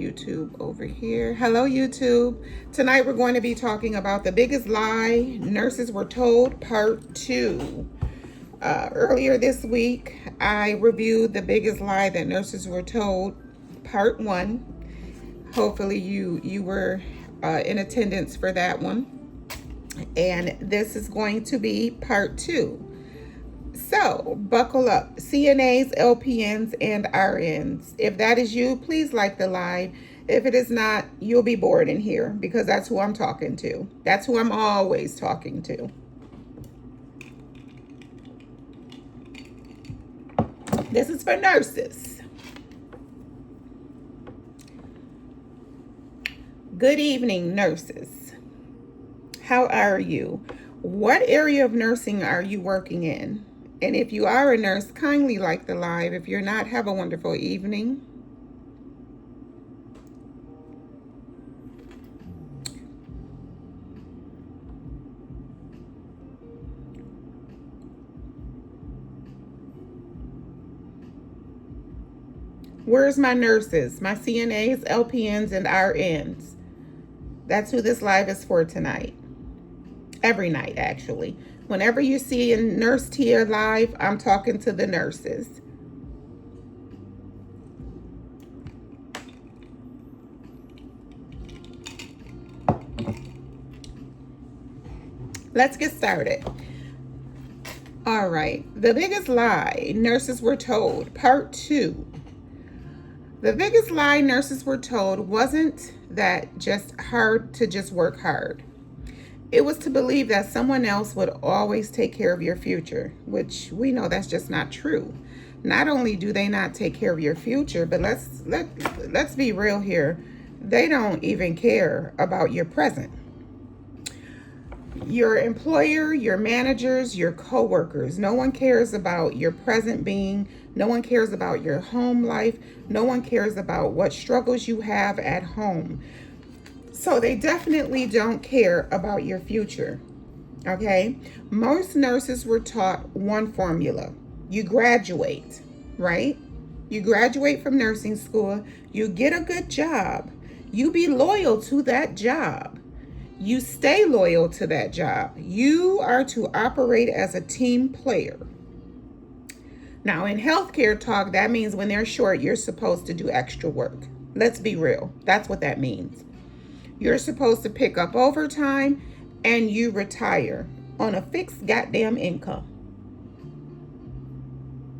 YouTube over here. Hello, YouTube. Tonight we're going to be talking about the biggest lie nurses were told, part 2. Earlier this week, I reviewed the biggest lie that nurses were told, part 1. Hopefully you were in attendance for that one. And this is going to be part 2. So, buckle up, CNAs, LPNs, and RNs. If that is you, please like the live. If it is not, you'll be bored in here because that's who I'm talking to. That's who I'm always talking to. This is for nurses. Good evening, nurses. How are you? What area of nursing are you working in? And if you are a nurse, kindly like the live. If you're not, have a wonderful evening. Where's my nurses? My CNAs, LPNs, and RNs. That's who this live is for tonight. Every night, actually. Whenever you see a Nurse Tia live, I'm talking to the nurses. Let's get started. All right. The biggest lie nurses were told, part 2. The biggest lie nurses were told wasn't that just work hard. It was to believe that someone else would always take care of your future, which we know that's just not true. Not only do they not take care of your future, but let's be real here. They don't even care about your present. Your employer, your managers, your coworkers, no one cares about your present being. No one cares about your home life. No one cares about what struggles you have at home. So they definitely don't care about your future, okay? Most nurses were taught one formula. You graduate, right? You graduate from nursing school. You get a good job. You be loyal to that job. You stay loyal to that job. You are to operate as a team player. Now, in healthcare talk, that means when they're short, you're supposed to do extra work. Let's be real. That's what that means. You're supposed to pick up overtime and you retire on a fixed goddamn income.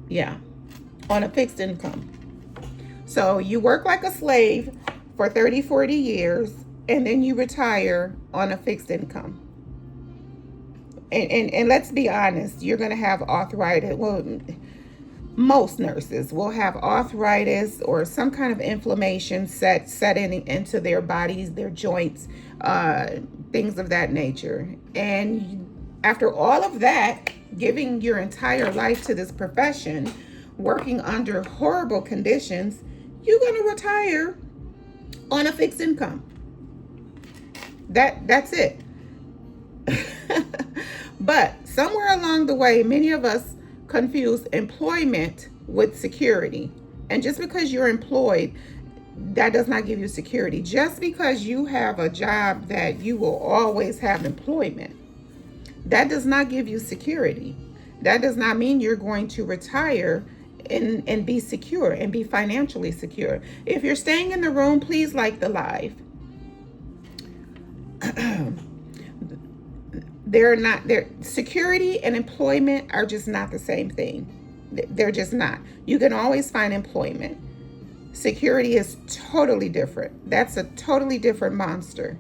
Yeah, on a fixed income. So you work like a slave for 30, 40 years and then you retire on a fixed income. And let's be honest, you're going to have arthritis. Well, most nurses will have arthritis or some kind of inflammation setting into their bodies, their joints, things of that nature. And after all of that, giving your entire life to this profession, working under horrible conditions, you're going to retire on a fixed income. That's it. But somewhere along the way, many of us confuse employment with security. And just because you're employed, that does not give you security. Just because you have a job that you will always have employment, that does not give you security. That does not mean you're going to retire and be secure and be financially secure. If you're staying in the room, please like the live. Security and employment are just not the same thing. They're just not. You can always find employment. Security is totally different. That's a totally different monster.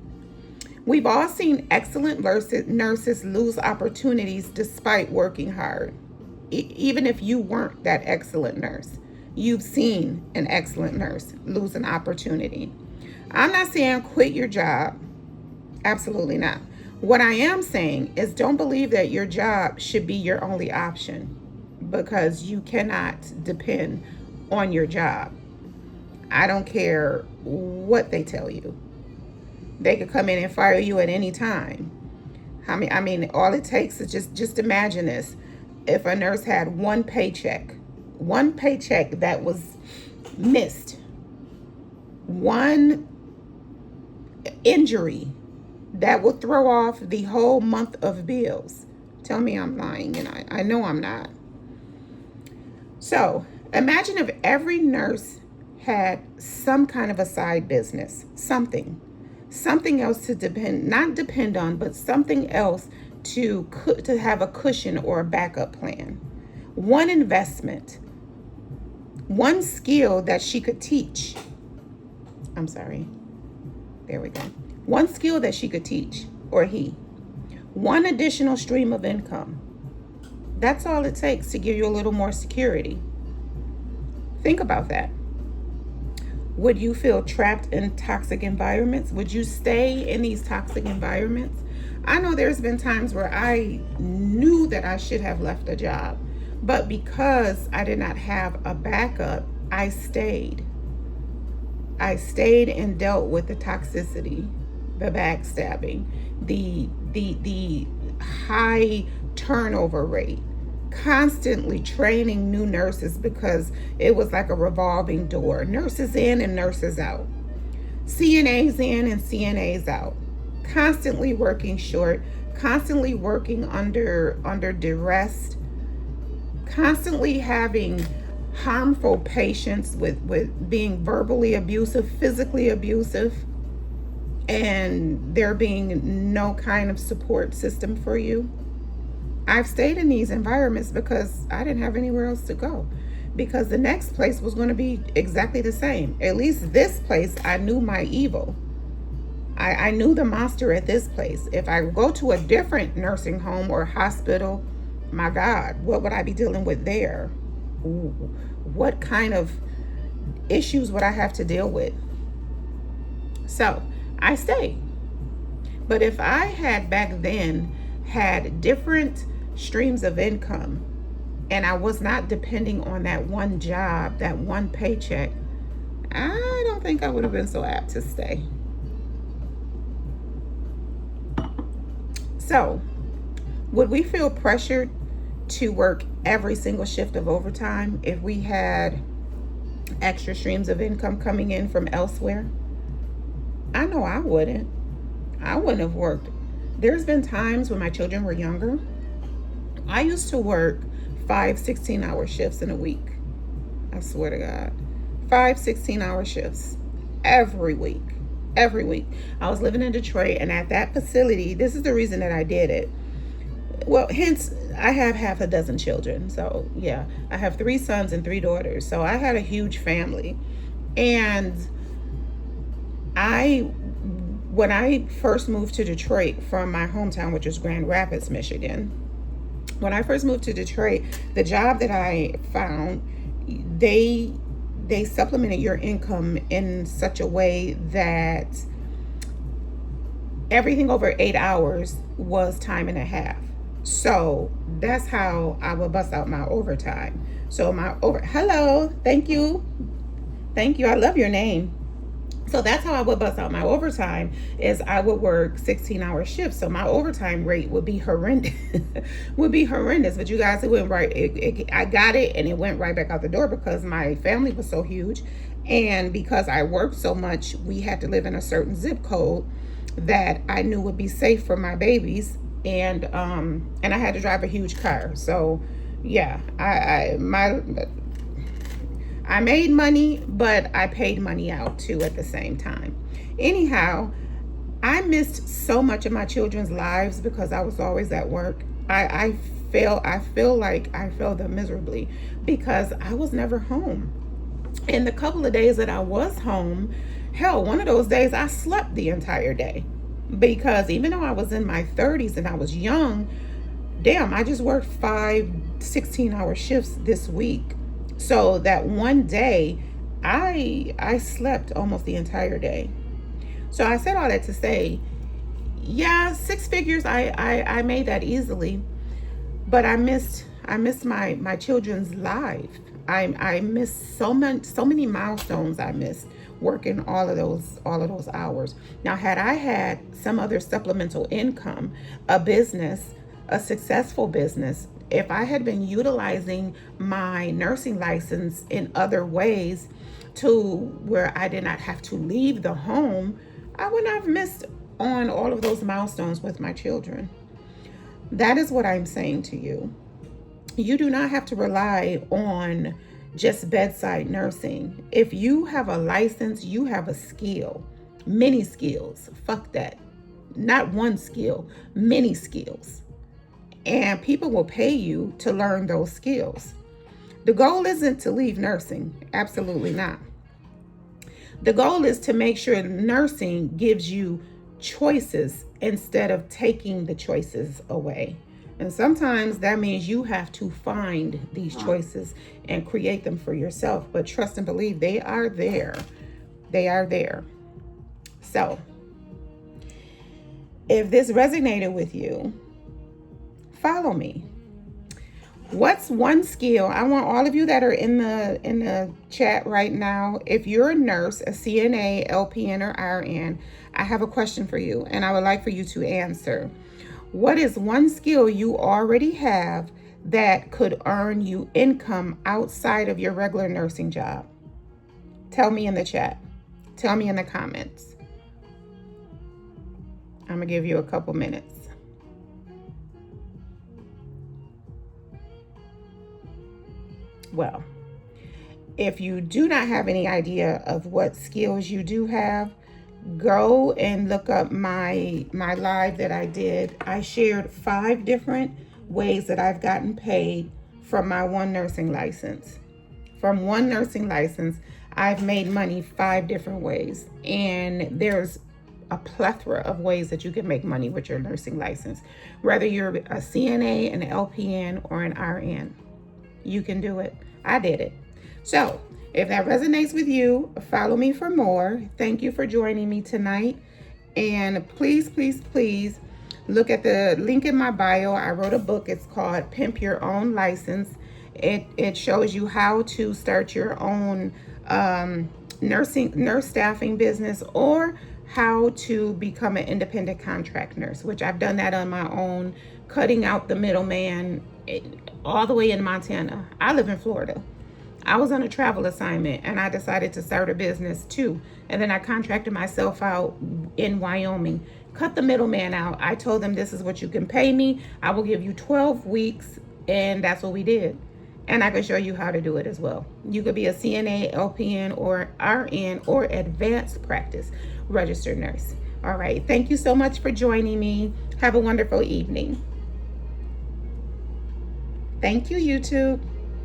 We've all seen excellent nurses lose opportunities despite working hard. Even if you weren't that excellent nurse, you've seen an excellent nurse lose an opportunity. I'm not saying quit your job. Absolutely not. What I am saying is don't believe that your job should be your only option because you cannot depend on your job. I don't care what they tell you. They could come in and fire you at any time. I mean, all it takes is just imagine this. If a nurse had one paycheck that was missed, one injury that will throw off the whole month of bills. Tell me I'm lying, and I know I'm not. So imagine if every nurse had some kind of a side business, something else to not depend on, but something else to have a cushion or a backup plan. One investment, one skill that she could teach. I'm sorry. There we go. One skill that she could teach, or he. One additional stream of income. That's all it takes to give you a little more security. Think about that. Would you feel trapped in toxic environments? Would you stay in these toxic environments? I know there's been times where I knew that I should have left a job, but because I did not have a backup, I stayed. I stayed and dealt with the toxicity, the backstabbing, the high turnover rate, constantly training new nurses because it was like a revolving door. Nurses in and nurses out. CNAs in and CNAs out. Constantly working short, constantly working under duress, constantly having harmful patients with being verbally abusive, physically abusive, and there being no kind of support system for you. I've stayed in these environments because I didn't have anywhere else to go, because the next place was going to be exactly the same. At least this place, I knew my evil. I knew the monster at this place. If I go to a different nursing home or hospital, my God, what would I be dealing with there? Ooh, what kind of issues would I have to deal with? So I stayed. But if I had back then had different streams of income and I was not depending on that one job, that one paycheck, I don't think I would have been so apt to stay. So, would we feel pressured to work every single shift of overtime if we had extra streams of income coming in from elsewhere? I know I wouldn't. I wouldn't have worked. There's been times when my children were younger, I used to work 5 16-hour shifts in a week. I swear to God. 5 16-hour shifts every week. Every week. I was living in Detroit, and at that facility, this is the reason that I did it. Well, hence, I have half a dozen children. So, yeah, I have 3 sons and 3 daughters. So I had a huge family. And when I first moved to Detroit from my hometown, which is Grand Rapids, Michigan, when I first moved to Detroit, the job that I found, they supplemented your income in such a way that everything over 8 hours was time and a half. So that's how I would bust out my overtime. So hello, thank you. I love your name. So that's how I would bust out my overtime, is I would work 16-hour shifts. So my overtime rate would be horrendous. But you guys, it went right. I got it, and it went right back out the door because my family was so huge. And because I worked so much, we had to live in a certain zip code that I knew would be safe for my babies. And I had to drive a huge car. So yeah, I made money, but I paid money out too at the same time. Anyhow, I missed so much of my children's lives because I was always at work. I feel like I failed them miserably because I was never home. And the couple of days that I was home, hell, one of those days I slept the entire day, because even though I was in my 30s and I was young, damn, I just worked 5 16-hour shifts this week. So that one day, I slept almost the entire day. So I said all that to say, yeah, 6 figures, I made that easily, but I missed my children's life. I missed so many milestones. I missed working all of those hours. Now, had I had some other supplemental income, a business, a successful business, if I had been utilizing my nursing license in other ways, to where I did not have to leave the home, I would not have missed on all of those milestones with my children. That is what I'm saying to you. You do not have to rely on just bedside nursing. If you have a license, you have a skill, many skills. Fuck that. Not one skill, many skills. And people will pay you to learn those skills. The goal isn't to leave nursing. Absolutely not. The goal is to make sure nursing gives you choices instead of taking the choices away. And sometimes that means you have to find these choices and create them for yourself. But trust and believe, they are there. They are there. So, if this resonated with you, follow me. What's one skill? I want all of you that are in the chat right now. If you're a nurse, a CNA, LPN, or RN, I have a question for you, and I would like for you to answer. What is one skill you already have that could earn you income outside of your regular nursing job? Tell me in the chat. Tell me in the comments. I'm gonna give you a couple minutes. Well, if you do not have any idea of what skills you do have, go and look up my live that I did. I shared 5 different ways that I've gotten paid from my one nursing license. From one nursing license, I've made money 5 different ways. And there's a plethora of ways that you can make money with your nursing license. Whether you're a CNA, an LPN, or an RN, you can do it. I did it. So if that resonates with you, follow me for more. Thank you for joining me tonight. And please, please, please look at the link in my bio. I wrote a book. It's called Pimp Your Own License. It shows you how to start your own nurse staffing business, or how to become an independent contract nurse, which I've done that on my own, cutting out the middleman all the way in Montana. I live in Florida. I was on a travel assignment and I decided to start a business too. And then I contracted myself out in Wyoming, cut the middleman out. I told them, this is what you can pay me. I will give you 12 weeks. And that's what we did. And I can show you how to do it as well. You could be a CNA, LPN, or RN, or advanced practice registered nurse. All right. Thank you so much for joining me. Have a wonderful evening. Thank you, YouTube.